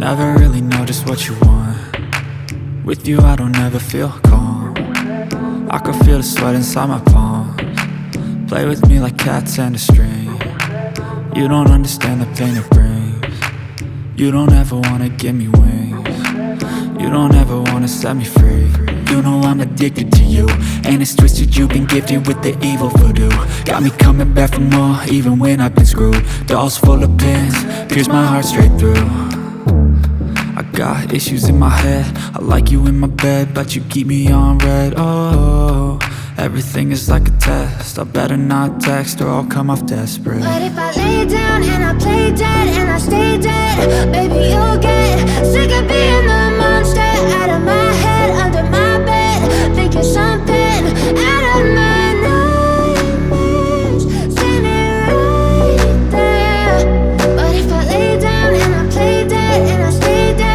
Never really know just what you want. With you I don't ever feel calm. I can feel the sweat inside my palms. Play with me like cats and a string. You don't understand the pain it brings. You don't ever wanna give me wings. You don't ever wanna set me free. You know I'm addicted to you, and it's twisted, you've been gifted with the evil voodoo. Got me coming back for more, even when I've been screwed. Dolls full of pins, pierce my heart straight through. I got issues in my head, I like you in my bed, but you keep me on red. Oh, everything is like a test, I better not text or I'll come off desperate. But if I lay down and I play dead and I stay dead, baby you'll get sick of being the monster out of my head, under my bed, thinking something out of my nightmares, standing right there. But if I lay down and I play dead and I stay dead,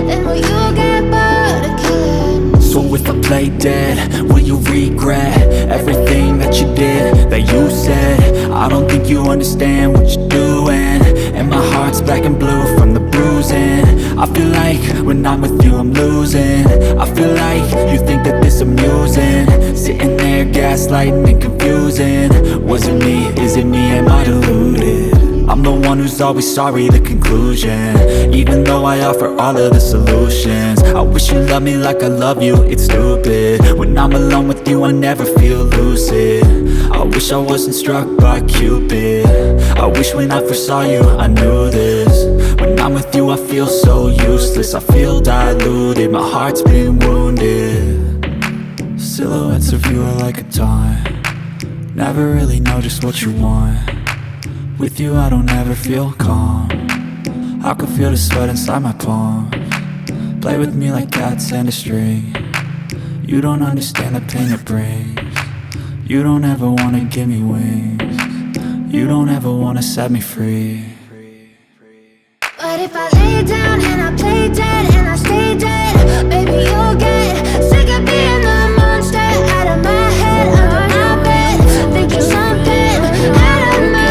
then will you get bored of killing? So if I play dead, will you regret everything that you did, that you said? I don't think you understand what you're doing, and my heart's black and blue from the bruising. I feel like when I'm with you I'm losing. I feel like you think that this amusing, sitting there gaslighting and confusing. Was it me? Is it me? Am I deluded? I'm the one who's always sorry, the conclusion, even though I offer all of the solutions. I wish you loved me like I love you, it's stupid. When I'm alone with you I never feel lucid. I wish I wasn't struck by Cupid. I wish when I first saw you I knew this. When I'm with you I feel so useless, I feel diluted, my heart's been wounded. Silhouettes of you are like a taunt. Never really know just what you want. With you I don't ever feel calm. I can feel the sweat inside my palms. Play with me like cats and a string. You don't understand the pain it brings. You don't ever wanna give me wings. You don't ever wanna set me free. But if I lay down and I play dead and I stay dead, baby you'll get sick of being the monster out of my head, under my bed, thinking something out of my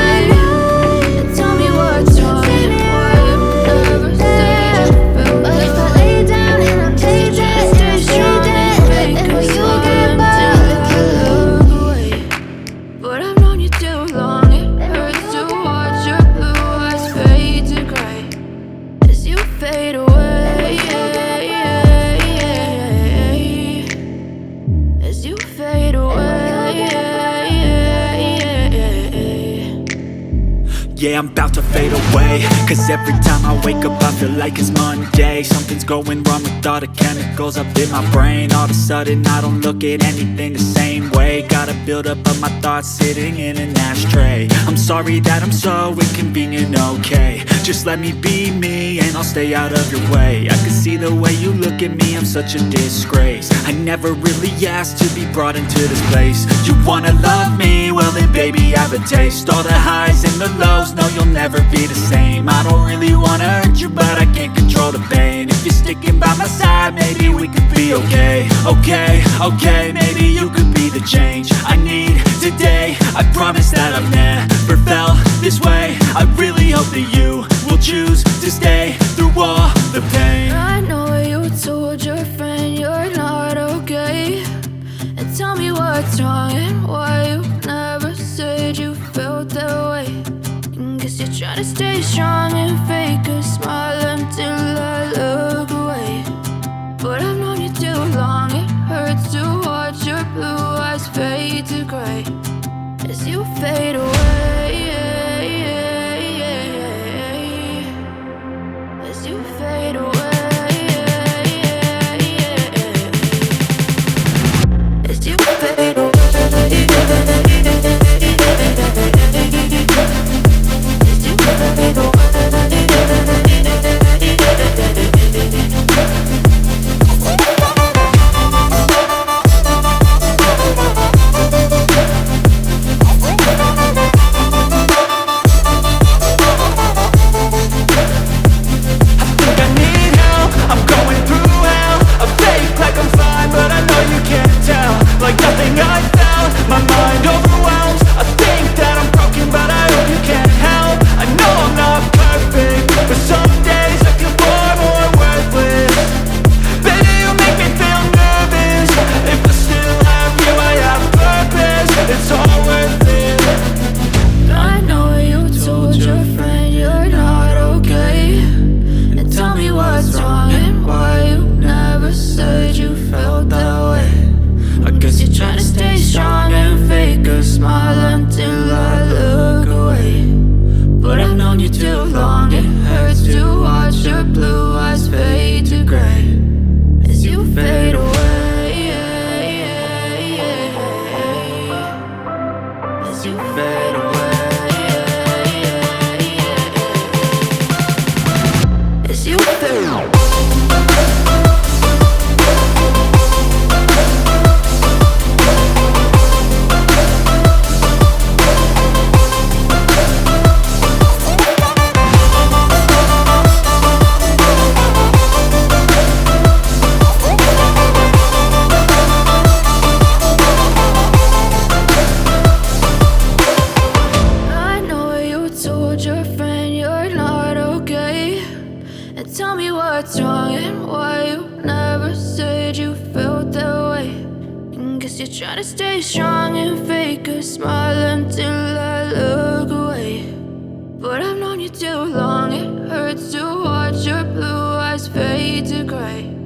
Yeah, I'm about to fade away, cause every time I wake up I feel like it's Monday. Something's going wrong with all the chemicals up in my brain. All of a sudden I don't look at anything the same way. Got a buildup of my thoughts sitting in an ashtray. I'm sorry that I'm so inconvenient, okay. Just let me be me and I'll stay out of your way. I can see the way you look at me, I'm such a disgrace. I never really asked to be brought into this place. You wanna love me? Well then baby I have a taste. All the highs and the lows, no you'll never be the same. I don't really wanna hurt you but I can't control the pain. If you're sticking by my side maybe we could be okay. Okay, maybe you could be the change I need today. I promise that I've never felt this way. I really hope that you will choose to stay through all the pain. I know you told your friend you're not okay, and tell me what's wrong and why you never said you felt that way. Guess you're trying to stay strong and fake a smile until I look away. But I've known you too long, it hurts to watch your blue eyes fade to gray as you fade away, as you fade you're trying to stay strong and fake a smile until I look away. But I've known you too long, it hurts to watch your blue eyes fade to gray.